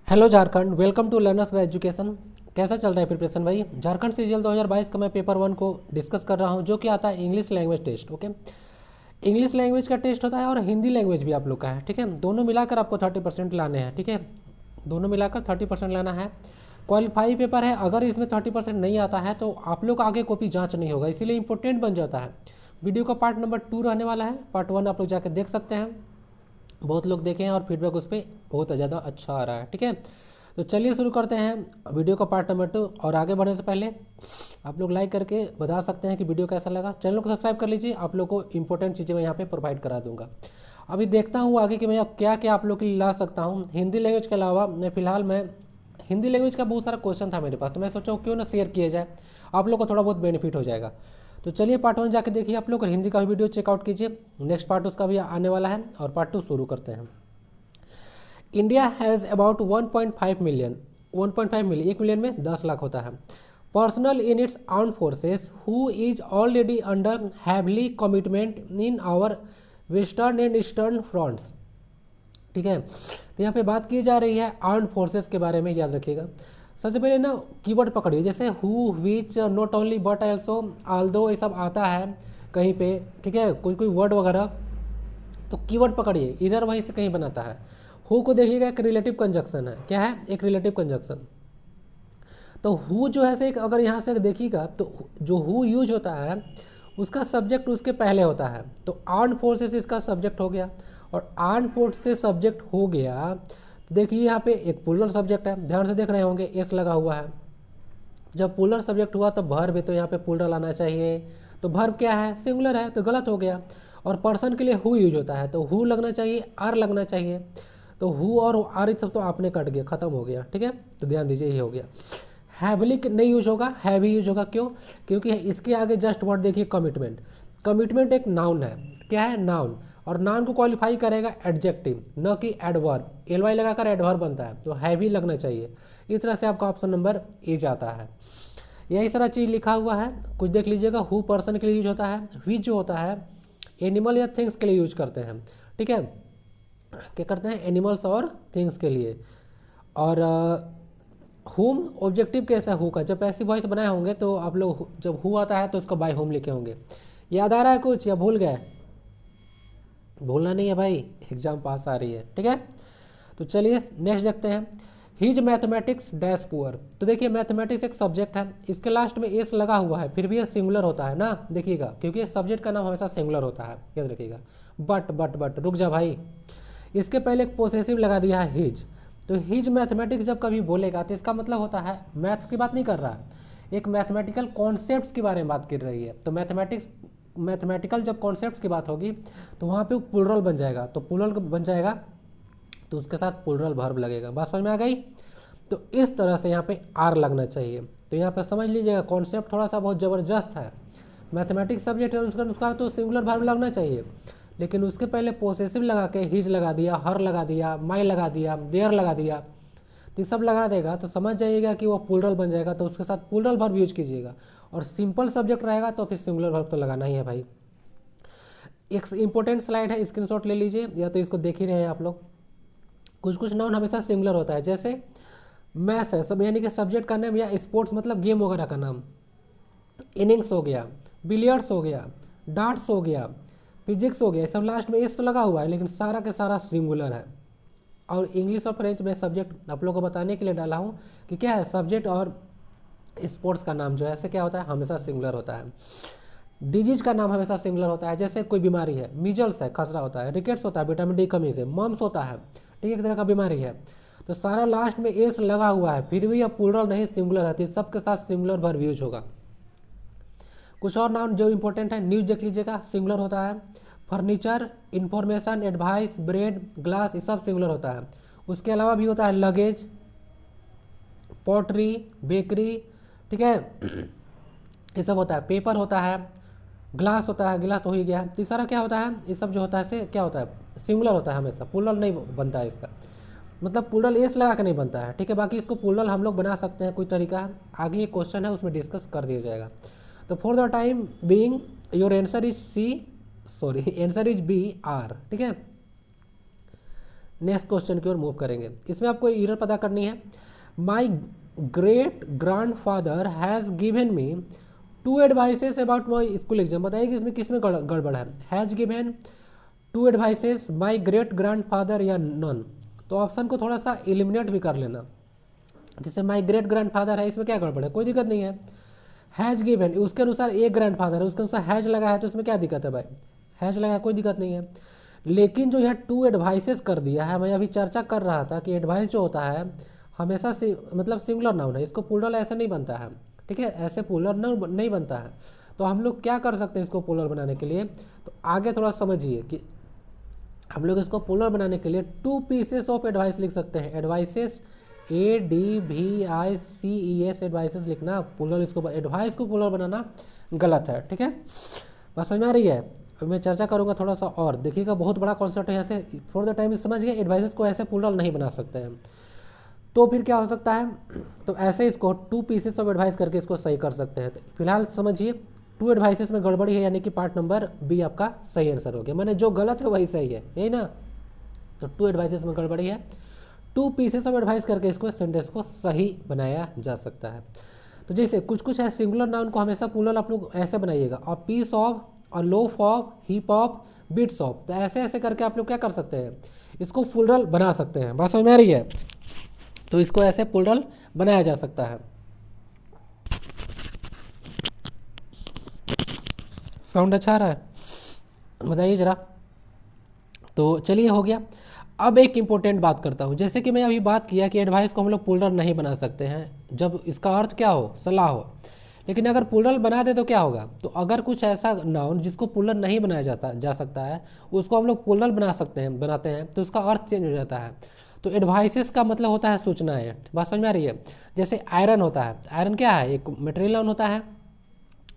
Hello Jharkhand, welcome to learners education. कैसा चल रहा है प्रिपरेशन भाई? झारखंड सीजीएल 2022 का मैं पेपर 1 को डिस्कस कर रहा हूँ, जो कि आता है English language test. Okay, English language का टेस्ट होता है और हिंदी लैंग्वेज भी आप लोग का है। ठीक है, दोनों मिलाकर आपको 30% लाने हैं। ठीक है, दोनों मिलाकर 30% लाना है। क्वालिफाई पेपर है, अगर इसमें 30% नहीं आता है तो आप लोग आगे कॉपी जांच नहीं होगा, इसीलिए इंपॉर्टेंट बन जाता है। वीडियो का पार्ट नंबर 2 रहने वाला है, पार्ट 1 आप लोग जाकर देख सकते हैं। बहुत लोग देखे हैं और फीडबैक उस पर बहुत ज़्यादा अच्छा आ रहा है। ठीक है, तो चलिए शुरू करते हैं वीडियो का पार्ट नंबर 2। और आगे बढ़ने से पहले आप लोग लाइक करके बता सकते हैं कि वीडियो कैसा लगा। चैनल को सब्सक्राइब कर लीजिए, आप लोग को इंपॉर्टेंट चीज़ें मैं यहाँ पे प्रोवाइड करा दूंगा। अभी देखता हूँ आगे कि मैं अब क्या क्या आप लोग के लिए ला सकता हूँ। हिंदी लैंग्वेज के अलावा मैं हिंदी लैंग्वेज का बहुत सारा क्वेश्चन था मेरे पास, तो मैं सोचा क्यों ना शेयर किया जाए, आप लोग को थोड़ा बहुत बेनिफिट हो जाएगा। तो चलिए पार्ट 1 जाके देखिए आप लोग, हिंदी का भी वीडियो चेकआउट कीजिए। नेक्स्ट पार्ट उसका भी आने वाला है और पार्ट 2 शुरू करते हैं। India has about 1.5 million, 1.5 million, 1 million में 10 लाख होता है। Personnel in its arm forces who is already under heavily commitment in our western and eastern fronts. ठीक है, तो यहाँ पे बात की जा रही है आर्म्ड फोर्सेस के बारे में, याद रखिएगा। सबसे पहले ना कीवर्ड पकड़िए, जैसे who, which, not only, but also, Aldous, ये सब आता है कहीं पे। ठीक है, कोई कोई वर्ड वगैरह, तो कीवर्ड पकड़िए, इधर वहीं से कहीं बनाता है। हु को देखिएगा, एक रिलेटिव कंजक्शन है। क्या है? एक रिलेटिव कंजक्शन। तो हु जो है से एक, अगर यहाँ से देखिएगा तो जो हु यूज होता है उसका सब्जेक्ट उसके पहले होता है। तो आर्म्ड फोर्सेस इसका सब्जेक्ट हो गया, और आर्म्ड फोर्स से सब्जेक्ट हो गया तो देखिए यहाँ पे एक प्लूरल सब्जेक्ट है, ध्यान से देख रहे होंगे, एस लगा हुआ है। जब प्लूरल सब्जेक्ट हुआ तो वर्ब है, तो यहाँ पे प्लूरल आना चाहिए। तो वर्ब क्या है? सिंगुलर है, तो गलत हो गया। और पर्सन के लिए हु यूज होता है, तो हु लगना चाहिए, आर लगना चाहिए। तो हु और आर सब तो आपने कट गया, खत्म हो गया। ठीक है, तो ध्यान दीजिए, ये हो गया। हैवली नहीं यूज होगा, हैवी यूज होगा। क्यों? क्योंकि इसके आगे जस्ट वर्ड देखिए, कमिटमेंट। कमिटमेंट एक नाउन है। क्या है? नाउन। और नाउन को क्वालिफाई करेगा एडजेक्टिव, न कि एडवर्ब। एल वाई लगाकर एडवर्ब बनता है, तो हैवी लगना चाहिए। इस तरह से आपका ऑप्शन नंबर ए जाता है। यही सारा चीज़ लिखा हुआ है, कुछ देख लीजिएगा। हु पर्सन के लिए यूज होता है, विच जो होता है एनिमल या थिंग्स के लिए यूज करते हैं। ठीक है, क्या करते हैं? एनिमल्स और थिंग्स के लिए। और होम ऑब्जेक्टिव कैसा है हु का? जब पैसिव वॉइस बनाए होंगे तो आप लोग जब हु आता है तो उसको बाय होम लिखे होंगे। याद आ रहा है कुछ या भूल गए? भूलना नहीं है भाई, एग्जाम पास आ रही है। ठीक है, तो चलिए नेक्स्ट देखते हैं। His mathematics dash poor. तो देखिए मैथमेटिक्स एक सब्जेक्ट है, इसके लास्ट में एस लगा हुआ है, फिर भी ये सिंगुलर होता है ना, देखिएगा, क्योंकि ये सब्जेक्ट का नाम हमेशा सिंगुलर होता है, याद रखिएगा। बट रुक जा भाई, इसके पहले एक पोसेसिव लगा दिया है, हिज। तो हिज मैथमेटिक्स जब कभी बोलेगा तो इसका मतलब होता है मैथ्स की बात नहीं कर रहा है, एक मैथमेटिकल कॉन्सेप्ट्स के बारे में बात कर रही है। तो मैथमेटिकल जब कॉन्सेप्ट्स की बात होगी तो वहाँ पे प्लूरल बन जाएगा। तो प्लूरल बन जाएगा तो उसके साथ प्लूरल वर्ब लगेगा। बात समझ में आ गई? तो इस तरह से यहाँ पे आर लगना चाहिए। तो यहाँ पे समझ लीजिएगा, कॉन्सेप्ट थोड़ा सा बहुत ज़बरदस्त है। मैथमेटिक्स सब्जेक्ट है, उसका तो सिंगुलर वर्ब लगना चाहिए, लेकिन उसके पहले पोसेसिव लगा के हिज लगा दिया, हर लगा दिया, माई लगा दिया, देयर लगा दिया, तो सब लगा देगा तो समझ जाइएगा कि वो प्लूरल बन जाएगा। तो उसके साथ प्लूरल वर्ब यूज कीजिएगा। और सिंपल सब्जेक्ट रहेगा तो फिर सिंगुलर वर्ब तो लगाना ही है भाई। एक इंपॉर्टेंट स्लाइड है, स्क्रीनशॉट ले लीजिए, या तो इसको देख ही रहे हैं आप लोग। कुछ कुछ नाउन हमेशा सिंगुलर होता है, जैसे मैथ्स है सब, यानी कि सब्जेक्ट का नाम, या स्पोर्ट्स मतलब गेम वगैरह का नाम, इनिंग्स हो गया, बिलियर्ड्स हो गया, डार्ट्स हो गया, फिजिक्स हो गया, सब लास्ट में एस तो लगा हुआ है, लेकिन सारा के सारा सिंगुलर है। और इंग्लिश और फ्रेंच में सब्जेक्ट आप लोगों को बताने के लिए डाला हूँ कि क्या है, सब्जेक्ट और स्पोर्ट्स का नाम जो है ऐसे क्या होता है, हमेशा सिंगुलर होता है। डिजीज का नाम हमेशा सिंगुलर होता है, जैसे कोई बीमारी है, मिजल्स है, खसरा होता है, रिकेट्स होता है, विटामिन डी कमी से, मम्स होता है, ठीक है, एक तरह का बीमारी है। तो सारा लास्ट में एस लगा हुआ है, फिर भी अब प्लूरल नहीं सिंगुलर है, तो सबके साथ सिंगुलर वर्ब यूज होगा। कुछ और नाउन जो इंपॉर्टेंट है, न्यूज देख लीजिएगा, सिंगुलर होता है। Furniture, information, advice, bread, glass, ये सब सिंगुलर होता है। उसके अलावा भी होता है लगेज, पॉटरी, बेकरी, ठीक है, ये सब होता है। पेपर होता है, ग्लास होता है, गिलास तो हो ही गया। तीसरा क्या होता है, ये सब जो होता है से क्या होता है, सिंगुलर होता है हमेशा, प्लूरल नहीं बनता है इसका, मतलब प्लूरल एस लगा के नहीं बनता है। ठीक है, बाकी इसको प्लूरल हम लोग बना सकते हैं, कोई तरीका है, आगे एक क्वेश्चन है उसमें डिस्कस कर दिया जाएगा। तो for the time being your answer is C, sorry answer is B R. ठीक है, नेक्स्ट क्वेश्चन की ओर मूव करेंगे। इसमें आपको एरर पता करनी है। My great grand father has given me 2 advices about my school exam. बताइए कि इसमें किसमें गड़बड़ है। Has given 2 advices, my great grand father या नन। तो ऑप्शन को थोड़ा सा एलिमिनेट भी कर लेना। जैसे माई ग्रेट ग्रैंड फादर है, इसमें क्या गड़बड़ है, कोई दिक्कत नहीं है। हैज गिवन, उसके अनुसार एक ग्रैंड फादर है, उसके अनुसार हैज लगा है, तो इसमें क्या दिक्कत है भाई, हैज लगा, कोई दिक्कत नहीं है। लेकिन जो यहाँ 2 एडवाइसेस कर दिया है, मैं अभी चर्चा कर रहा था कि एडवाइस जो होता है हमेशा मतलब सिंगुलर नाउन है, इसको प्लूरल ऐसे नहीं बनता है, ठीक है, ऐसे प्लूरल नहीं बनता है। तो हम लोग क्या कर सकते हैं इसको प्लूरल बनाने के लिए, तो आगे थोड़ा समझिए कि हम लोग इसको प्लूरल बनाने के लिए 2 पीसेस ऑफ एडवाइस लिख सकते हैं। एडवाइसेस ADVICES एडवाइसेस लिखना प्लूरल, इसको एडवाइस को प्लूरल बनाना गलत है, ठीक है, बस समझ में आ रही है। मैं चर्चा करूंगा थोड़ा सा और, देखिएगा बहुत बड़ा कॉन्सेप्ट है, ऐसे फॉर द टाइम समझ गए, एडवाइसेस को ऐसे प्लूरल नहीं बना सकते हैं। तो फिर क्या हो सकता है, तो ऐसे इसको 2 पीसेस ऑफ एडवाइस करके इसको सही कर सकते हैं। तो फिलहाल समझिए 2 एडवाइसेस में गड़बड़ी है, यानी कि पार्ट नंबर बी आपका सही आंसर हो गया, मैंने जो गलत है वही सही है, यही ना। तो 2 एडवाइसेस में गड़बड़ी है, 2 पीसेस ऑफ एडवाइस करके इसको सेंटेंस को सही बनाया जा सकता है। तो जैसे कुछ कुछ है सिंगुलर नाउन को हमेशा प्लूरल आप लोग ऐसे बनाइएगा, a piece of, a loaf of, heap of, bits of. तो ऐसे ऐसे करके आप लोग क्या कर सकते हैं, इसको प्लूरल बना सकते हैं, बात समझ में आ रही है। तो इसको ऐसे प्लूरल बनाया जा सकता है। साउंड अच्छा आ रहा है, बताइए जरा। तो चलिए हो गया। अब एक इम्पोर्टेंट बात करता हूँ, जैसे कि मैं अभी बात किया कि एडवाइस को हम लोग प्लूरल नहीं बना सकते हैं जब इसका अर्थ क्या हो, सलाह हो। लेकिन अगर प्लूरल बना दे तो क्या होगा, तो अगर कुछ ऐसा नाउन जिसको प्लूरल नहीं बनाया जा सकता है, उसको हम लोग प्लूरल बनाते हैं तो उसका अर्थ चेंज हो जाता है। तो एडवाइसेस का मतलब होता है सूचनाएं, बात समझ में आ रही है। जैसे आयरन होता है, आयरन क्या है, एक मटेरियल नाउन होता है,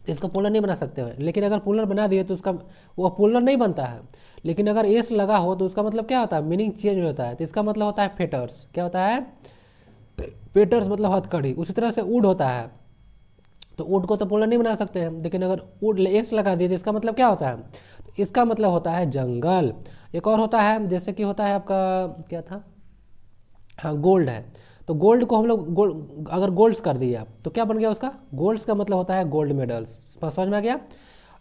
इसको प्लूरल नहीं बना सकते हैं। लेकिन अगर प्लूरल बना दिए तो उसका वो प्लूरल नहीं बनता है। लेकिन अगर एस लगा हो तो उसका मतलब क्या होता है, मीनिंग चेंज हो जाता है। तो इसका मतलब होता है फेटर्स, क्या होता है, फेटर्स मतलब हथकड़ी। उसी तरह से वुड होता है, तो वुड को तो प्लूरल नहीं बना सकते हैं, लेकिन अगर वुड एस लगा दिए तो इसका मतलब क्या होता है, तो इसका मतलब होता है जंगल। एक और होता है, जैसे कि होता है आपका क्या था, हाँ गोल्ड है, तो गोल्ड को हम लोग अगर गोल्ड्स कर दिए आप तो क्या बन गया उसका, गोल्ड्स का मतलब होता है गोल्ड मेडल्स, समझ में आ गया।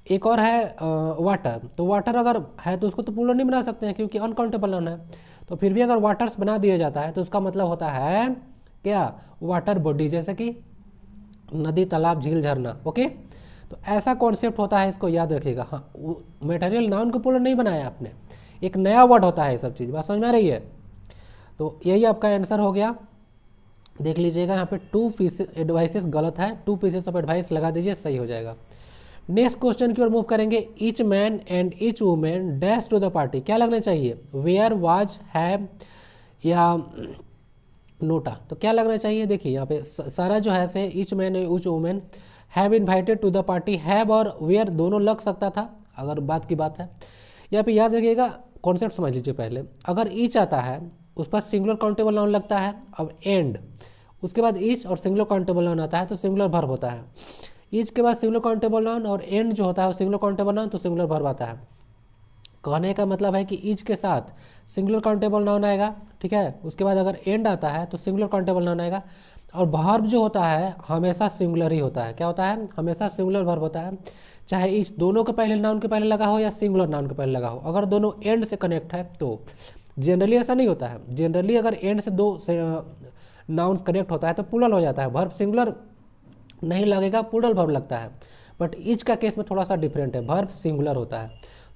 एक और है वाटर, तो वाटर अगर है तो उसको तो प्लूरल नहीं बना सकते हैं क्योंकि अनकाउंटेबल नाउन है। तो फिर भी अगर वाटर्स बना दिया जाता है तो उसका मतलब होता है क्या, वाटर बॉडी, जैसे कि नदी, तालाब, झील, झरना, ओके। तो ऐसा कॉन्सेप्ट होता है, इसको याद रखिएगा। हाँ, मटेरियल नाउन को प्लूरल नहीं बनाया आपने, एक नया वर्ड होता है ये सब चीज़, बात समझ में आ रही है। तो यही आपका आंसर हो गया, देख लीजिएगा यहाँ पे 2 पीसेस एडवाइसेस गलत है, 2 पीसेस ऑफ एडवाइस लगा दीजिए, सही हो जाएगा। नेक्स्ट क्वेश्चन की ओर मूव करेंगे। Each man and each women dash to the party, क्या लगना चाहिए, वेयर, वाज, हैव या नोटा। तो क्या लगना चाहिए, देखिए यहाँ पे सारा जो है से each man each women have invited to the party, have और वेयर दोनों लग सकता था अगर बात की बात है। यहाँ पे याद रखिएगा, कॉन्सेप्ट समझ लीजिए पहले। अगर ईच आता है उस पर सिंगुलर काउंटेबल नाउन लगता है, अब एंड उसके बाद ईच और सिंगुलर काउंटेबल नाउन आता है तो सिंगुलर वर्ब होता है। ईच के बाद सिंगुलर काउंटेबल नाउन और एंड जो होता है वो सिंगुलर काउंटेबल नाउन, तो सिंगुलर वर्ब आता है। कहने का मतलब है कि ईच के साथ सिंगुलर काउंटेबल नाउन आएगा, ठीक है, उसके बाद अगर एंड आता है तो सिंगुलर काउंटेबल नाउन आएगा। और वर्ब जो होता है हमेशा सिंगुलर ही होता है, क्या होता है, हमेशा सिंगुलर वर्ब होता है, चाहे ईच दोनों के पहले नाउन के पहले लगा हो या सिंगुलर नाउन के पहले लगा हो। अगर दोनों एंड से कनेक्ट है तो, जनरली ऐसा नहीं होता है, जनरली अगर एंड से 2 नाउन्स कनेक्ट होता है तो प्लूरल हो जाता है, वर्ब सिंगुलर नहीं लगेगा, प्लूरल वर्ब लगता है। बट ईच का केस में थोड़ा सा डिफरेंट है, वर्ब सिंगुलर होता है।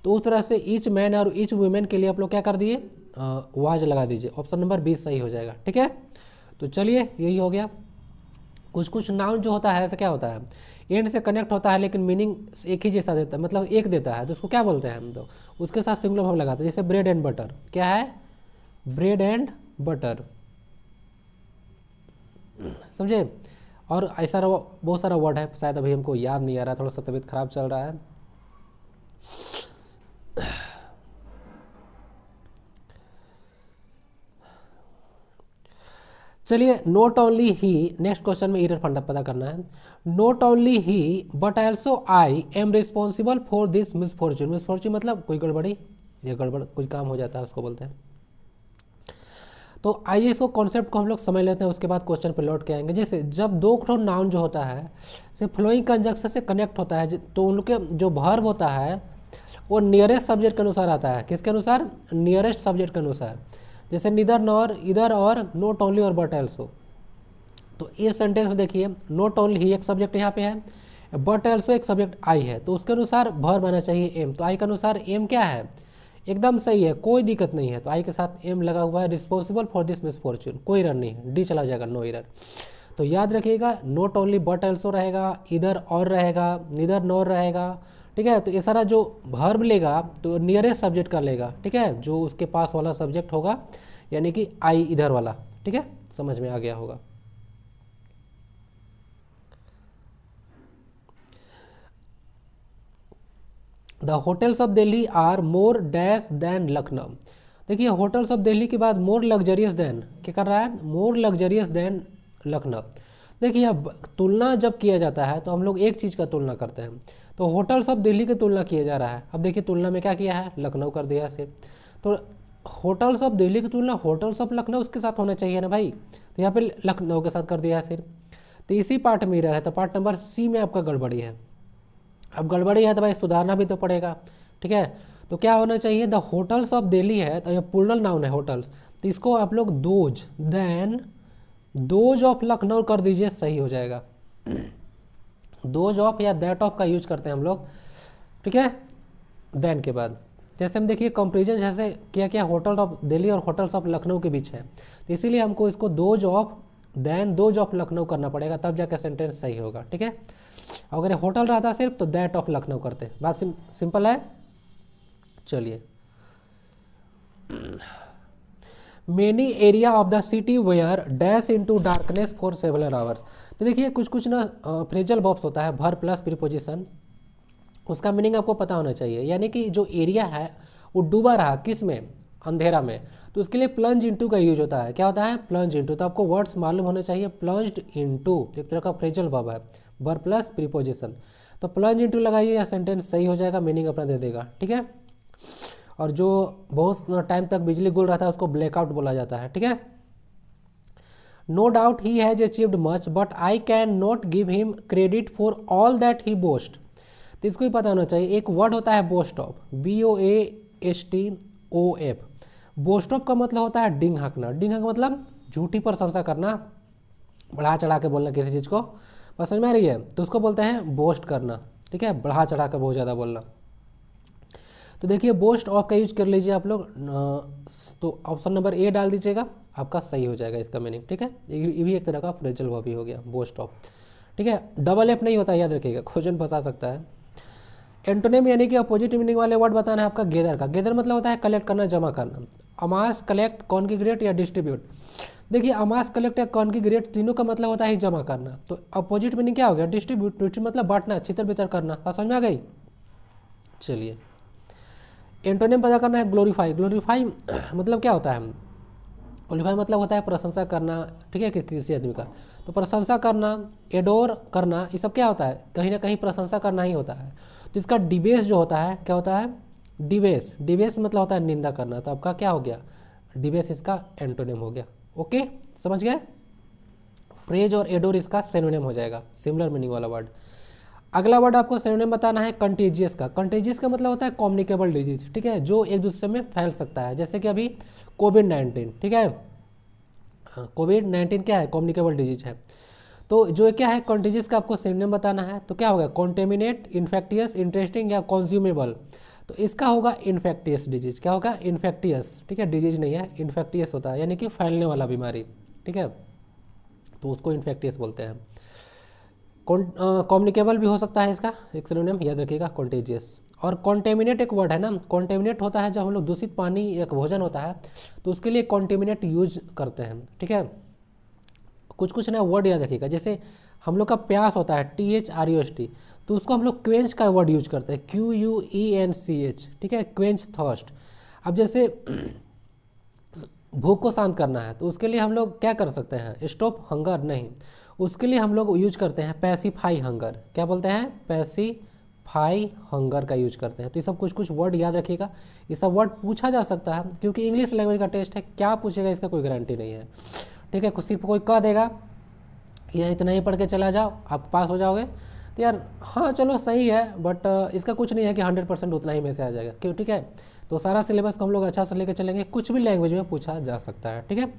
तो उस तरह से ईच मैन और ईच वुमेन के लिए आप लोग क्या कर दिए, वाज लगा दीजिए, ऑप्शन नंबर 20 सही हो जाएगा, ठीक है। तो चलिए यही हो गया। कुछ कुछ नाउन जो होता है ऐसा क्या होता है, एंड से कनेक्ट होता है लेकिन मीनिंग एक ही जैसा देता है, मतलब एक देता है, तो उसको क्या बोलते हैं हम, तो उसके साथ सिंगुलर वर्ब लगाते हैं। जैसे ब्रेड एंड बटर, क्या है, ब्रेड एंड बटर, समझे। और ऐसा बहुत सारा वर्ड है, शायद अभी हमको याद नहीं आ रहा, थोड़ा सा तबीयत खराब चल रहा है। चलिए, not only he, next question में एरर फंडा पता करना है। Not only he but also I am responsible for this misfortune. Misfortune मतलब कोई गड़बड़ी या गड़बड़ कोई काम हो जाता है उसको बोलते हैं। तो आइए इसको कॉन्सेप्ट को हम लोग समझ लेते हैं, उसके बाद क्वेश्चन पे लौट के आएंगे। जैसे जब दो नाउन जो होता है से फ्लोइंग कंजंक्शन से कनेक्ट होता है तो उनके जो वर्ब होता है वो नियरेस्ट सब्जेक्ट के अनुसार आता है। किसके अनुसार? नियरेस्ट सब्जेक्ट के अनुसार। जैसे निदर नॉर, इधर और, नॉट ओनली और बट एल्सो। तो इस सेंटेंस में देखिए नॉट ओनली ही एक सब्जेक्ट यहाँ पे है, बट एल्सो एक सब्जेक्ट आई है, तो उसके अनुसार वर्ब आना चाहिए एम। तो आई के अनुसार एम क्या है? एकदम सही है, कोई दिक्कत नहीं है। तो आई के साथ एम लगा हुआ है। रिस्पॉन्सिबल फॉर दिस मिसफॉर्च्यून, कोई एरर नहीं है, डी चला जाएगा, नो एरर। तो याद रखिएगा नॉट ओनली बट एल्सो रहेगा, इधर और रहेगा, निदर नॉर रहेगा, ठीक है। तो ये सारा जो वर्ब लेगा तो नियरेस्ट सब्जेक्ट का लेगा, ठीक है, जो उसके पास वाला सब्जेक्ट होगा, यानी कि आई इधर वाला, ठीक है, समझ में आ गया होगा। The hotels of Delhi are more dash than Lucknow. देखिए होटल्स ऑफ दिल्ली के बाद मोर लग्जरियस देन क्या कर रहा है? मोर लग्जरियस देन लखनऊ। देखिए अब तुलना जब किया जाता है तो हम लोग एक चीज़ का तुलना करते हैं, तो होटल्स ऑफ दिल्ली की तुलना किया जा रहा है। अब देखिए तुलना में क्या किया है? लखनऊ कर दिया से। तो होटल्स ऑफ दिल्ली की तुलना होटल्स ऑफ लखनऊ उसके साथ होना चाहिए ना भाई, तो यहाँ पे लखनऊ के साथ कर दिया है सिर्फ। तो इसी पार्ट में एरर है, तो पार्ट नंबर सी में आपका गड़बड़ी है। अब गड़बड़ी है तो भाई सुधारना भी तो पड़ेगा, ठीक है। तो क्या होना चाहिए? द होटल्स ऑफ दिल्ली है तो ये प्लूरल नाउन है होटल्स, तो इसको आप लोग those then those of Lucknow कर दीजिए, सही हो जाएगा। दोज ऑफ या दैट ऑफ का यूज करते हैं हम लोग, ठीक है, देन के बाद। जैसे हम देखिए कंपेरिजन जैसे किया क्या होटल ऑफ दिल्ली और होटल्स ऑफ लखनऊ के बीच है, तो इसीलिए हमको इसको those of then those of Lucknow करना पड़ेगा, तब जाकर सेंटेंस सही होगा, ठीक है। अगर होटल रहता सिर्फ तो दैट ऑफ लखनऊ करते। बात सिंपल है। चलिए, many area of the city were dash into darkness for several hours. तो देखिए कुछ ना फ्रेजल वर्ब्स होता है, भर प्लस प्रीपोजिशन, उसका मीनिंग आपको पता होना चाहिए। यानी कि जो एरिया है वो डूबा रहा, किस में? अंधेरा में, तो उसके लिए प्लंज इनटू का यूज होता है। क्या होता है? Plunge into. तो आपको वर्ड्स मालूम होने चाहिए। प्लंज्ड इनटू एक तरह का फ्रेजल वर्ब है, वर प्लस प्रीपोजिशन। तो प्लंज इनटू लगाइए या सेंटेंस सही हो जाएगा, मीनिंग अपना दे देगा, ठीक है। और जो बहुत टाइम तक बिजली गुल रहा था उसको ब्लैकआउट बोला जाता है, ठीक है। No doubt he has achieved much but I can not give him credit for all that he boast. तो इसको भी पता होना चाहिए। एक वर्ड होता है boast of, BOASTOF। Boast of का मतलब होता है डिंग हकना। डिंग हक मतलब झूठी प्रशंसा करना, बढ़ा चढ़ा के बोलना किसी चीज़ को, बस समझ में आ रही है, तो उसको बोलते हैं बोस्ट करना, ठीक है, बढ़ा चढ़ा कर बहुत ज़्यादा बोलना। तो देखिए बोस्ट ऑफ का यूज कर लीजिए आप लोग, तो ऑप्शन नंबर ए डाल दीजिएगा, आपका सही हो जाएगा इसका मीनिंग, ठीक है। ये भी एक तरह का फ्रेजल वर्ब ही हो गया, बोस्ट ऑफ, ठीक है। डबल एफ नहीं होता, याद रखिएगा, क्वेश्चन फंसा सकता है। एंटोनिम यानी कि अपोजिट मीनिंग वाले वर्ड बताना है आपका। गेदर का, गेदर मतलब होता है कलेक्ट करना, जमा करना। अमास, कलेक्ट, कॉन्ग्रीगेट या डिस्ट्रीब्यूट। देखिए अमास, कलेक्ट या कॉन्ग्रीगेट तीनों का मतलब होता है जमा करना। तो अपोजिट मीनिंग क्या हो गया? डिस्ट्रीब्यूट। डिस्ट्रीब्यूट मतलब बांटना, छितर बितर करना। बात समझ में आ गई? चलिए, एंटोनिम पता करना है। ग्लोरीफाई, ग्लोरीफाई मतलब क्या होता है? ग्लोरीफाई मतलब होता है प्रशंसा करना, ठीक है, किसी आदमी का। तो प्रशंसा करना, एडोर करना, ये सब क्या होता है? कहीं ना कहीं प्रशंसा करना ही होता है। तो इसका डिबेस जो होता है, क्या होता है? डिबेस। डिबेस मतलब होता है निंदा करना। तो आपका क्या हो गया? डिबेस इसका एंटोनिम हो गया। ओके, समझ गए? प्रेज और एडोर इसका सिनोनिम हो जाएगा, सिमिलर मीनिंग वाला वर्ड। अगला वर्ड आपको सिनोनिम बताना है कंटेजियस का। कंटेजियस का मतलब होता है कम्युनिकेबल डिजीज, ठीक है, जो एक दूसरे में फैल सकता है। जैसे कि अभी कोविड-19, ठीक है, कोविड-19 क्या है? कम्युनिकेबल डिजीज है। तो जो क्या है कंटेजियस का आपको सिनोनिम बताना है। तो क्या होगा? कॉन्टेमिनेट, इन्फेक्टियस, इंटरेस्टिंग या कंज्यूमेबल। तो इसका होगा इन्फेक्टियस डिजीज। क्या होगा? इन्फेक्टियस, ठीक है, डिजीज नहीं है, इन्फेक्टियस होता है, यानी कि फैलने वाला बीमारी, ठीक है, तो उसको इन्फेक्टियस बोलते हैं। कम्युनिकेबल भी हो सकता है इसका एक सिनोनिम, याद रखिएगा, कॉन्टेजियस। और कॉन्टेमिनेट एक वर्ड है ना, कॉन्टेमिनेट होता है जब हम लोग दूषित पानी एक भोजन होता है तो उसके लिए कॉन्टेमिनेट यूज करते हैं, ठीक है। कुछ ना वर्ड याद रखिएगा, जैसे हम लोग का प्यास होता है THRUST, तो उसको हम लोग क्वेंच का वर्ड यूज करते हैं, QUENCH, ठीक है, क्वेंच थर्स्ट। अब जैसे भूख को शांत करना है तो उसके लिए हम लोग क्या कर सकते हैं? स्टॉप हंगर नहीं, उसके लिए हम लोग यूज करते हैं पैसिफाई हंगर। क्या बोलते हैं? पैसिफाई हाई हंगर का यूज करते हैं। तो ये सब कुछ कुछ वर्ड याद रखिएगा, ये सब वर्ड पूछा जा सकता है क्योंकि इंग्लिश लैंग्वेज का टेस्ट है, क्या पूछेगा इसका कोई गारंटी नहीं है। ठीक है, सिर्फ कोई कह देगा या इतना ही पढ़ के चला जाओ आप पास हो जाओगे, तो यार हाँ चलो सही है, बट इसका कुछ नहीं है कि 100% उतना ही में से आ जाएगा क्यों। ठीक है, तो सारा सिलेबस को हम लोग अच्छा से लेकर चलेंगे, कुछ भी लैंग्वेज में पूछा जा सकता है। ठीक है,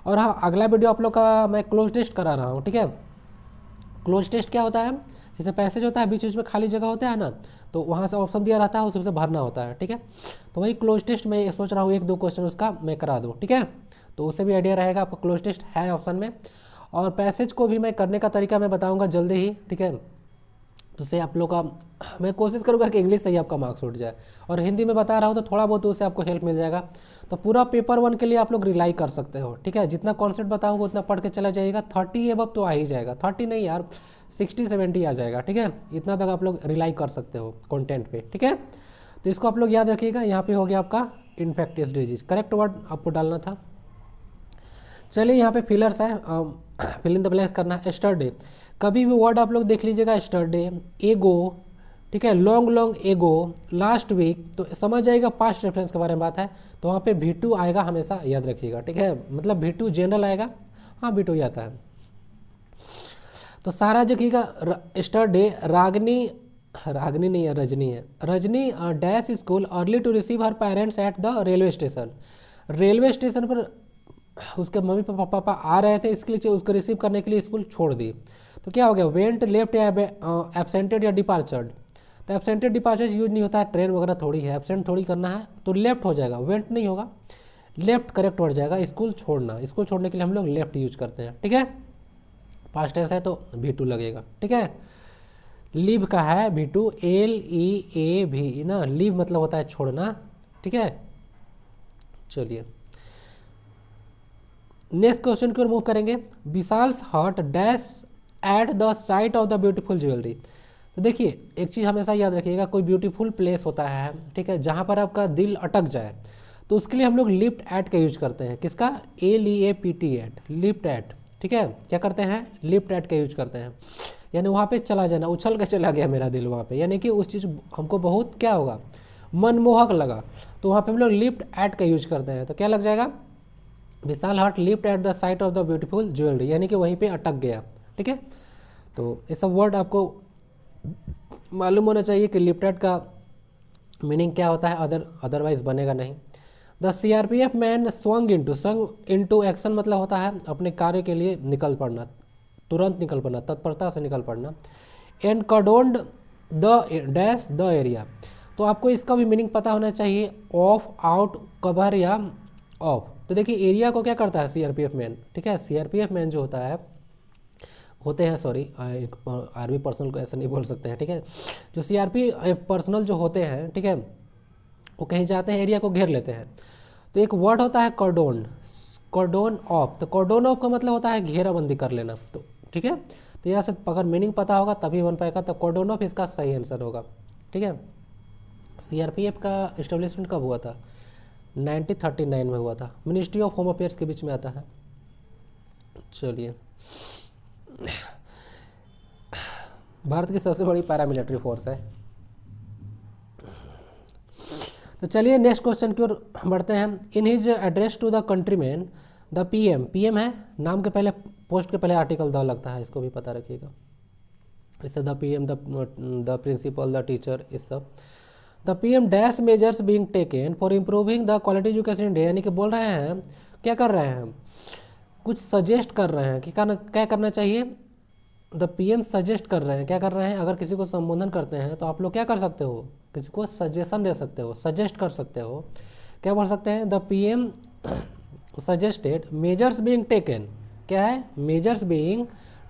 और हाँ अगला वीडियो आप लोग का मैं क्लोज टेस्ट करा रहा हूँ। ठीक है, क्लोज टेस्ट क्या होता है, जैसे पैसेज होता है बीच बीच में खाली जगह होता है ना, तो वहाँ से ऑप्शन दिया रहता है उसी से भरना होता है। ठीक है, तो वही क्लोज टेस्ट मैं सोच रहा हूँ 1-2 क्वेश्चन उसका मैं करा दूँ। ठीक है, तो उससे भी आइडिया रहेगा आपको, क्लोज टेस्ट है ऑप्शन में। और पैसेज को भी मैं करने का तरीका मैं बताऊँगा जल्दी ही। ठीक है, तो उससे आप लोग का मैं कोशिश करूँगा कि इंग्लिश से ही आपका मार्क्स उठ जाए, और हिंदी में बता रहा हूँ तो थोड़ा बहुत उससे आपको हेल्प मिल जाएगा। तो पूरा पेपर 1 के लिए आप लोग रिलाई कर सकते हो। ठीक है, जितना कॉन्सेप्ट बताऊँगा उतना पढ़ के चला जाइएगा, 30 एबव तो आ ही जाएगा, 30 नहीं यार 60-70 आ जाएगा। ठीक है, इतना तक आप लोग रिलाई कर सकते हो कंटेंट पे। ठीक है, तो इसको आप लोग याद रखिएगा। यहाँ पे हो गया आपका इन्फेक्टियस डिजीज, करेक्ट वर्ड आपको डालना था। चलिए यहाँ पे फिलर्स है, फिल इन द ब्लैंक्स करना है। स्टरडे, कभी भी वर्ड आप लोग देख लीजिएगा, स्टरडे, एगो, ठीक है, लॉन्ग एगो, लास्ट वीक, तो समझ जाएगा पास्ट रेफरेंस के बारे में बात है, तो वहाँ पे V2 आएगा हमेशा, याद रखिएगा। ठीक है, मतलब V2 जनरल आएगा, हाँ V2 ही आता है। तो सारा देखिएगा स्टरडे, रागनी नहीं है, रजनी है, Rajni dash school early to receive her parents at the railway station, railway station पर उसके मम्मी पापा आ रहे थे, इसके लिए उसको रिसीव करने के लिए स्कूल छोड़ दी। तो क्या हो गया, वेंट, लेफ्ट या एब्सेंटेड या डिपार्चर्ड। तो एब्सेंटेड डिपार्चर्ड यूज नहीं होता है, ट्रेन वगैरह थोड़ी है, एब्सेंट थोड़ी करना है, तो लेफ्ट हो जाएगा, वेंट नहीं होगा, लेफ्ट करेक्ट वर्ड जाएगा। स्कूल छोड़ना, स्कूल छोड़ने के लिए हम लोग लेफ्ट यूज करते हैं। ठीक है, पास्ट टेंस है तो V2 लगेगा। ठीक है, लीव का है V2, LEAV ना, लीव मतलब होता है छोड़ना। ठीक है, चलिए नेक्स्ट क्वेश्चन की ओर मूव करेंगे। Vishal's heart dash at the sight of the beautiful jewellery. तो देखिए एक चीज़ हमेशा याद रखिएगा, कोई ब्यूटीफुल प्लेस होता है, ठीक है, जहाँ पर आपका दिल अटक जाए, तो उसके लिए हम लोग लिफ्ट एट का यूज करते हैं। किसका, LEAPT एट, लिफ्ट एट। ठीक है, क्या करते हैं, लिफ्ट एट का यूज करते हैं, यानी वहाँ पे चला जाना, उछल के चला गया मेरा दिल वहाँ पे, यानी कि उस चीज़ हमको बहुत क्या होगा, मनमोहक लगा, तो वहाँ पे हम लोग लिफ्ट एट का यूज करते हैं। तो क्या लग जाएगा, Vishal heart lift at the sight of the beautiful jewellery, यानी कि वहीं पे अटक गया। ठीक है, तो ये सब वर्ड आपको मालूम होना चाहिए कि लिफ्ट एट का मीनिंग क्या होता है, अदरवाइज बनेगा नहीं। The CRPF man swung into action मतलब होता है अपने कार्य के लिए निकल पड़ना, तुरंत निकल पड़ना, तत्परता से निकल पड़ना। And cordoned the dash the area, तो आपको इसका भी मीनिंग पता होना चाहिए, ऑफ, आउट, कवर या ऑफ। तो देखिए एरिया को क्या करता है CRPF मैन। ठीक है, CRPF मैन जो होते हैं सॉरी आर्मी पर्सनल को ऐसा नहीं बोल सकते हैं। ठीक है, जो CRPF पर्सनल जो होते हैं, ठीक है, वो कहीं जाते हैं एरिया को घेर लेते हैं। तो एक वर्ड होता है कॉर्डोन ऑफ, तो कॉर्डोन ऑफ का मतलब होता है घेराबंदी कर लेना। तो ठीक है, तो यहाँ से अगर मीनिंग पता होगा तभी बन पाएगा, तो कॉर्डोन ऑफ इसका सही आंसर होगा। ठीक है, CRPF का इस्टेब्लिशमेंट कब हुआ था, 1939 में हुआ था, मिनिस्ट्री ऑफ होम अफेयर्स के बीच में आता है। चलिए भारत की सबसे बड़ी पैरामिलिट्री फोर्स है। तो चलिए नेक्स्ट क्वेश्चन की ओर बढ़ते हैं। In his address to the countryman the PM है, नाम के पहले पोस्ट के पहले आर्टिकल द लगता है, इसको भी पता रखिएगा। इससे the PM the principal the teacher, इस सब। The PM dash measures being taken for improving the quality education India, यानी कि बोल रहे हैं क्या कर रहे हैं, कुछ सजेस्ट कर रहे हैं कि क्या करना चाहिए। द PM सजेस्ट कर रहे हैं, क्या कर रहे हैं, अगर किसी को संबोधन करते हैं तो आप लोग क्या कर सकते हो, किसी को सजेशन दे सकते हो, सजेस्ट कर सकते हो। क्या बोल सकते हैं, the PM suggested measures being taken, क्या है, measures being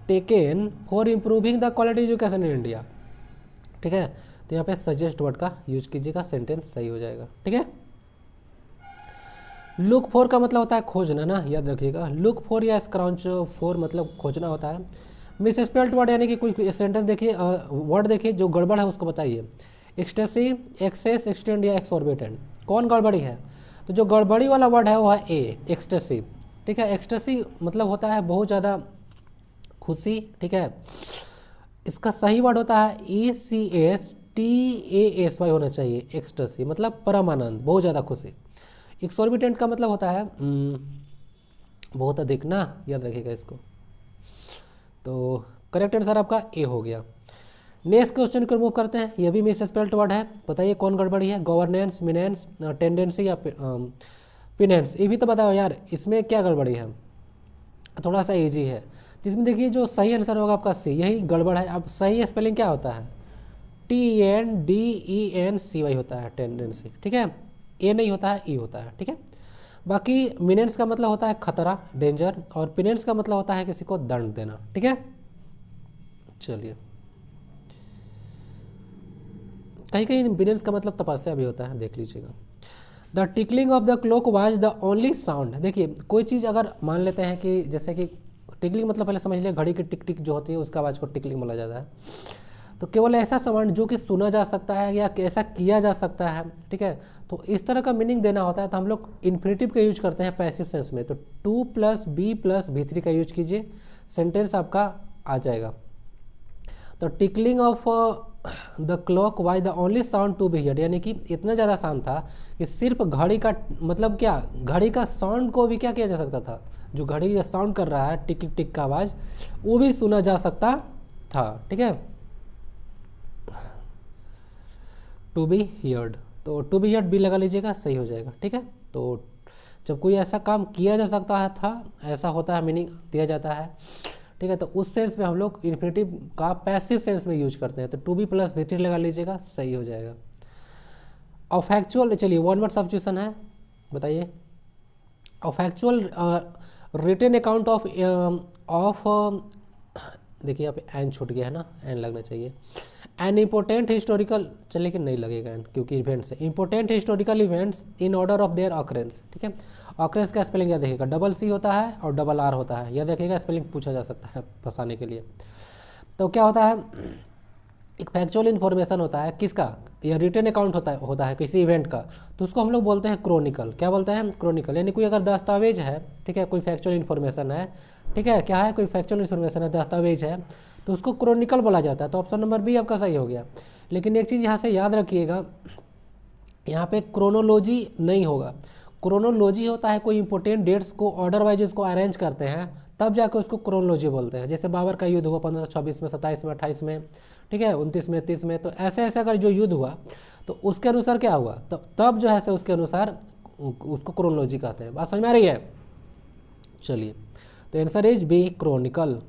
taken for improving the quality education in India. ठीक है, तो यहाँ पे सजेस्ट वर्ड का यूज कीजिएगा, सेंटेंस सही हो जाएगा। ठीक है, लुक फॉर का मतलब होता है खोजना ना, याद रखिएगा, लुक फॉर या स्क्राउच फॉर मतलब खोजना होता है। मिस स्पेल्ट वर्ड यानी कि कोई सेंटेंस देखिए, वर्ड देखिए जो गड़बड़ है उसको बताइए। एक्सटेसी, एक्सेस, एक्सटेंड या एक्सॉर्बिटेंट, कौन गड़बड़ी है, तो जो गड़बड़ी वाला वर्ड है वो है ए, एक्सटेसी। ठीक है, एक्सटेसी मतलब होता है बहुत ज़्यादा खुशी। ठीक है, इसका सही वर्ड होता है ECSTASY, TASY होना चाहिए, एक्सटेसी मतलब परमानंद, बहुत ज़्यादा खुशी। एक्सोर्बिटेंट का मतलब होता है बहुत अधिक ना, याद रखिएगा इसको। तो करेक्ट आंसर आपका ए हो गया। नेक्स्ट क्वेश्चन को रिमूव करते हैं, ये भी मिस स्पेल्ड वर्ड है, बताइए कौन गड़बड़ी है, गवर्नेंस, मिनेंस, टेंडेंसी या पिनेंस। ये भी तो बताओ यार, इसमें क्या गड़बड़ी है। थोड़ा सा इजी है, जिसमें देखिए जो सही आंसर होगा आपका सी, यही गड़बड़ है। अब सही स्पेलिंग क्या होता है, TENDENCY होता है, टेंडेंसी, ठीक है। ए नहीं होता है, ई होता है, ठीक है। बाकी मिनेंस का मतलब होता है खतरा, डेंजर, और पिनेंस का मतलब होता है किसी को दंड देना, ठीक है। चलिए, कहीं कहीं बिनेंस का मतलब तपस्या भी होता है, देख लीजिएगा। The tickling of the clock was the only sound. देखिए कोई चीज़ अगर मान लेते हैं कि जैसे कि टिकलिंग मतलब पहले समझ लिया, घड़ी की टिक टिक जो होती है उसका आवाज़ को टिकलिंग बोला जाता है। तो केवल ऐसा साउंड जो कि सुना जा सकता है या ऐसा किया जा सकता है, ठीक है। तो इस तरह का मीनिंग देना होता है, तो हम लोग इन्फिनेटिव का यूज करते हैं पैसिव सेंस में। तो 2 + B + V3 का यूज कीजिए, सेंटेंस आपका आ जाएगा। तो tickling of the clock was the only sound to be heard, यानी कि इतना ज़्यादा साउंड था कि सिर्फ घड़ी का मतलब क्या, घड़ी का साउंड को भी क्या किया जा सकता था, जो घड़ी का साउंड कर रहा है टिक टिक का आवाज़, वो भी सुना जा सकता था, ठीक है। टू बी हियर्ड, तो टू बी हियर्ड भी लगा लीजिएगा, सही हो जाएगा, ठीक है। तो जब कोई ऐसा काम किया जा सकता है था, ऐसा होता है, मीनिंग दिया जाता है, ठीक है। तो उस सेंस में हम लोग इन्फिनेटिव का पैसिव सेंस में यूज करते हैं। तो 2B + V3 लगा लीजिएगा, सही हो जाएगा। और फैक्चुअल, चलिए वन वर्ड सब्स्टिट्यूशन है, बताइए। और फैक्चुअल रिटन अकाउंट ऑफ देखिए यहाँ पे एन छूट गया है ना, एन लगना चाहिए। एन इम्पोर्टेंट हिस्टोरिकल, चलिए लेकिन नहीं लगेगा एन, क्योंकि इवेंट्स है। Important historical events in order of their occurrence, ठीक है। ऑकरेंस का स्पेलिंग याद रखिएगा, डबल-C होता है और डबल-R होता है, याद रखिएगा, स्पेलिंग पूछा जा सकता है फंसाने के लिए। तो क्या होता है, एक फैक्चुअल इन्फॉर्मेशन होता है किसका, या रिटन अकाउंट होता है किसी इवेंट का, तो उसको हम लोग बोलते हैं क्रोनिकल। क्या बोलते हैं, क्रोनिकल। यानी कोई अगर दस्तावेज है, ठीक है, कोई फैक्चुअल इन्फॉर्मेशन है, ठीक है, क्या है, कोई फैक्चुअल इन्फॉर्मेशन है, दस्तावेज है, तो उसको क्रोनिकल बोला जाता है। तो ऑप्शन नंबर बी आपका सही हो गया। लेकिन एक चीज़ यहाँ से याद रखिएगा, यहाँ पे क्रोनोलॉजी नहीं होगा। क्रोनोलॉजी होता है कोई इंपॉर्टेंट डेट्स को ऑर्डर वाइज उसको अरेंज करते हैं, तब जाकर उसको क्रोनोलॉजी बोलते हैं। जैसे बाबर का युद्ध हुआ 1526 में, 27 में, 28 में, ठीक है, 29 में, 30 में, तो ऐसे ऐसे अगर जो युद्ध हुआ तो उसके अनुसार क्या हुआ, तब जो है उसके अनुसार उसको क्रोनोलॉजी कहते हैं। बात समझ में आ रही है। चलिए, तो आंसर इज बी, क्रोनिकल।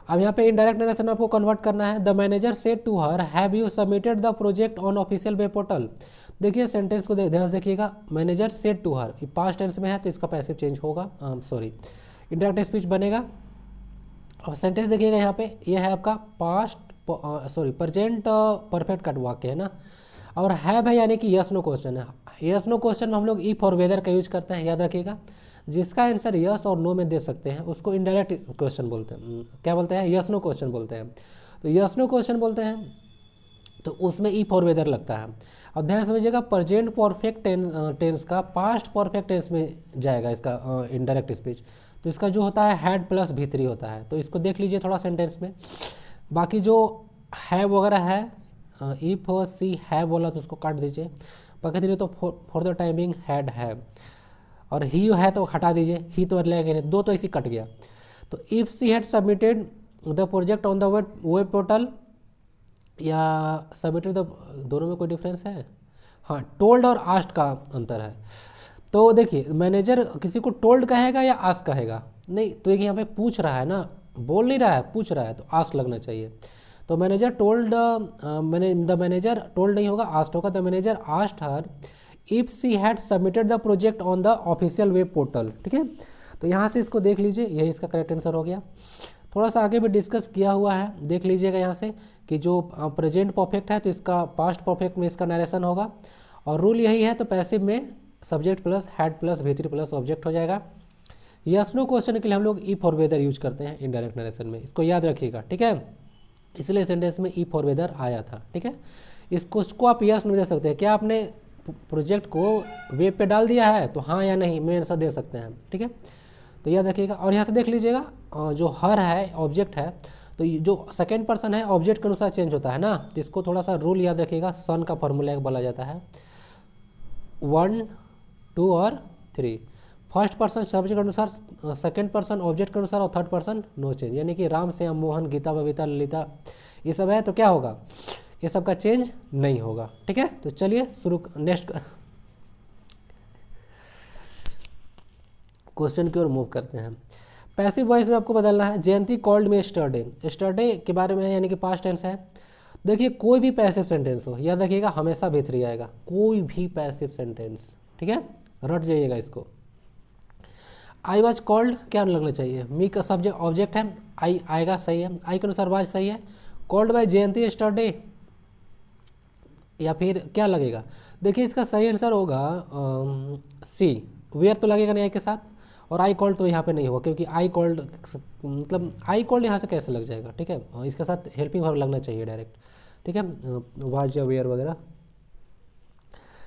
अब यहाँ पे इनडायरेक्ट नरेशन आपको कन्वर्ट करना है। The manager said to her, have you submitted the project on official web portal. देखिए सेंटेंस को ध्यान से देखिएगा, manager said to her, past tense में है तो इसका पैसिव चेंज होगा, सॉरी इंडायरेक्ट स्पीच बनेगा। और सेंटेंस देखिएगा यहाँ पे, ये है आपका प्रेजेंट परफेक्ट का वाक्य है ना, और हैव है यानी कि यस नो क्वेश्चन है। यस नो क्वेश्चन में हम लोग इफ और वेदर का यूज करते हैं, याद रखिएगा। जिसका आंसर यस और नो में दे सकते हैं उसको इनडायरेक्ट क्वेश्चन बोलते हैं। क्या बोलते हैं, यस नो क्वेश्चन बोलते हैं। तो यस नो क्वेश्चन बोलते हैं तो उसमें इफ और वेदर लगता है। अब ध्यान समझिएगा, प्रेजेंट परफेक्ट टेंस का पास्ट परफेक्ट टेंस में जाएगा इसका इनडायरेक्ट स्पीच। तो इसका जो होता है हैड + V3 होता है। तो इसको देख लीजिए थोड़ा सेंटेंस में। बाकी जो है वगैरह है, इफ सी है बोला तो उसको काट दीजिए। बाकी नहीं तो फॉर द टाइमिंग हैड है, और ही है तो हटा दीजिए, ही तो लगेगा नहीं, दो तो इसी कट गया। तो if she had submitted the project on the web portal, या सबमिटेड द, दोनों में कोई डिफरेंस है, हाँ, टोल्ड और आस्ट का अंतर है। तो देखिए मैनेजर किसी को टोल्ड कहेगा या आस्क कहेगा, नहीं, तो एक यहाँ पे पूछ रहा है ना, बोल नहीं रहा है, पूछ रहा है, तो आस्क लगना चाहिए। तो manager told, the manager told नहीं होगा, आस्ट होगा। The manager asked her if she had submitted the project on the official web portal, ठीक है। तो यहाँ से इसको देख लीजिए, यही इसका करेक्ट आंसर हो गया। थोड़ा सा आगे भी डिस्कस किया हुआ है, देख लीजिएगा यहाँ से कि जो प्रेजेंट परफेक्ट है तो इसका पास्ट परफेक्ट में इसका नरेशन होगा, और रूल यही है। तो पैसिव में subject plus had plus V3 plus object हो जाएगा। यस नो क्वेश्चन के लिए हम लोग इफ और वेदर यूज करते हैं इनडायरेक्ट नरेशन में, इसको याद रखिएगा, ठीक है। इसलिए सेंटेंस में इफ और वेदर आया था, ठीक है। इसको आप यस नहीं दे सकते हैं, क्या आपने प्रोजेक्ट को वेब पे डाल दिया है, तो हाँ या नहीं में आंसर दे सकते हैं, ठीक है। तो याद रखिएगा। और यहाँ से देख लीजिएगा, जो हर है ऑब्जेक्ट है, तो ये जो सेकेंड पर्सन है ऑब्जेक्ट के अनुसार चेंज होता है ना, तो इसको थोड़ा सा रूल याद रखिएगा, सन का फॉर्मूला बोला जाता है 1, 2 और 3। फर्स्ट पर्सन सब्जेक्ट के अनुसार, सेकेंड पर्सन ऑब्जेक्ट के अनुसार और थर्ड पर्सन नो चेंज, यानी कि राम श्याम मोहन गीता बबीता ललिता ये सब है तो क्या होगा, ये सब का चेंज नहीं होगा। ठीक है, तो चलिए शुरू नेक्स्ट क्वेश्चन की ओर मूव करते हैं। पैसिव वॉइस में आपको बदलना है, जयंती कॉल्ड मी स्टरडे, स्टरडे के बारे में यानी कि पास्ट टेंस है। देखिए कोई भी पैसिव सेंटेंस हो याद रखिएगा हमेशा भीतरी आएगा, कोई भी पैसिव सेंटेंस, ठीक है, रट जाइएगा इसको। आई वॉज कॉल्ड क्या लगना चाहिए, मी का सब्जेक्ट ऑब्जेक्ट है, आई आएगा, सही है, आई के अनुसार वाज सही है। कॉल्ड बाय जयंती स्टरडे या फिर क्या लगेगा, देखिए इसका सही आंसर होगा सी, वेयर तो लगेगा नहीं आई के साथ, और आई कॉल्ड तो यहाँ पे नहीं होगा क्योंकि आई कॉल्ड मतलब आई कॉल्ड यहाँ से कैसे लग जाएगा। ठीक है, इसके साथ हेल्पिंग वर्ब लगना चाहिए डायरेक्ट। ठीक है, वाज या वेयर वगैरह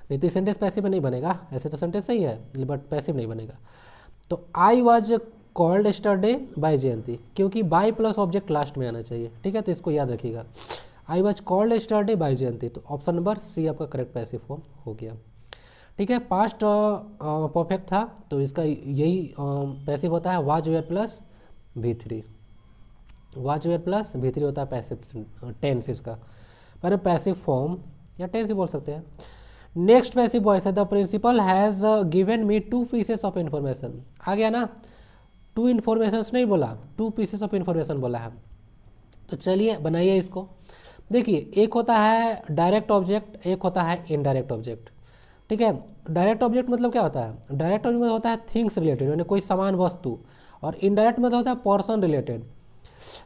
नहीं, तो सेंटेंस पैसिव में नहीं बनेगा, ऐसे तो सेंटेंस सही है बट पैसिव नहीं बनेगा। तो आई वाज कॉल्ड स्टरडे बाय जयंती, क्योंकि बाय प्लस ऑब्जेक्ट लास्ट में आना चाहिए। ठीक है, तो इसको याद रखिएगा, आई वाज कॉल्ड स्टरडे बाय जयंती, तो ऑप्शन नंबर सी आपका करेक्ट पैसिव फॉर्म हो गया। ठीक है, पास्ट परफेक्ट था तो इसका यही पैसिव होता है was were plus V3, was were plus V3 होता है पैसिव टेंस इसका, पर पैसिव फॉर्म या टेंस ही बोल सकते हैं। नेक्स्ट पैसिव वॉइस है the principal has given me 2 pieces of information, आ गया ना, 2 इन्फॉर्मेशन नहीं बोला, 2 पीसेस ऑफ इन्फॉर्मेशन बोला है। तो चलिए बनाइए इसको। देखिए एक होता है डायरेक्ट ऑब्जेक्ट, एक होता है इनडायरेक्ट ऑब्जेक्ट। ठीक है, डायरेक्ट ऑब्जेक्ट मतलब क्या होता है, डायरेक्ट ऑब्जेक्ट में होता है थिंग्स रिलेटेड यानी कोई सामान वस्तु, और इनडायरेक्ट में होता है पर्सन रिलेटेड।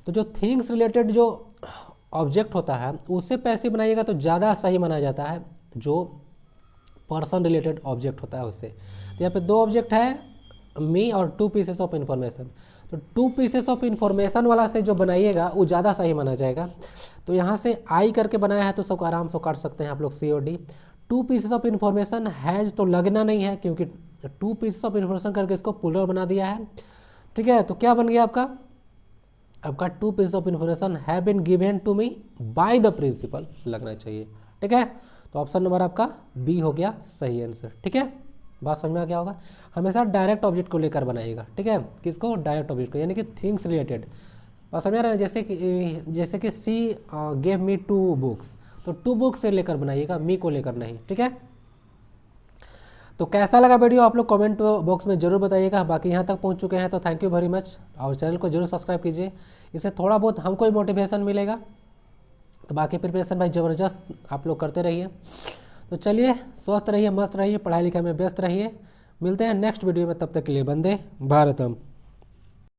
तो जो थिंग्स रिलेटेड जो ऑब्जेक्ट होता है उससे पैसिव बनाइएगा तो ज़्यादा सही माना जाता है जो पर्सन रिलेटेड ऑब्जेक्ट होता है उससे। तो यहाँ पे 2 ऑब्जेक्ट है मी और 2 पीसेस ऑफ इन्फॉर्मेशन, तो 2 पीसेस ऑफ इन्फॉर्मेशन वाला से जो बनाइएगा वो ज़्यादा सही माना जाएगा। तो यहाँ से आई करके बनाया है तो सबको आराम से काट सकते हैं आप लोग COD। 2 pieces of information has तो लगना नहीं है क्योंकि 2 पीसेस ऑफ इन्फॉर्मेशन करके इसको प्लूरल बना दिया है। ठीक है, तो क्या बन गया आपका 2 pieces of information have been given to me by the principal लगना चाहिए। ठीक है, तो ऑप्शन नंबर आपका बी हो गया सही आंसर। ठीक है, बात समझ में आ गया होगा। हमेशा डायरेक्ट ऑब्जेक्ट को लेकर बनाइएगा। ठीक है, किसको, डायरेक्ट ऑब्जेक्ट को, यानी कि थिंग्स रिलेटेड। बात समझ आ रहा है, जैसे कि सी गेव मी 2 बुक्स, तो 2 बुक्स से लेकर बनाइएगा, मी को लेकर नहीं। ठीक है, तो कैसा लगा वीडियो आप लोग कमेंट बॉक्स में जरूर बताइएगा। बाकी यहाँ तक पहुँच चुके हैं तो थैंक यू वेरी मच, और चैनल को जरूर सब्सक्राइब कीजिए, इससे थोड़ा बहुत हमको ही मोटिवेशन मिलेगा। तो बाकी प्रिपरेशन भाई ज़बरदस्त आप लोग करते रहिए। तो चलिए स्वस्थ रहिए, मस्त रहिए, पढ़ाई लिखाई में व्यस्त रहिए। मिलते हैं नेक्स्ट वीडियो में, तब तक के लिए वंदे भारतम।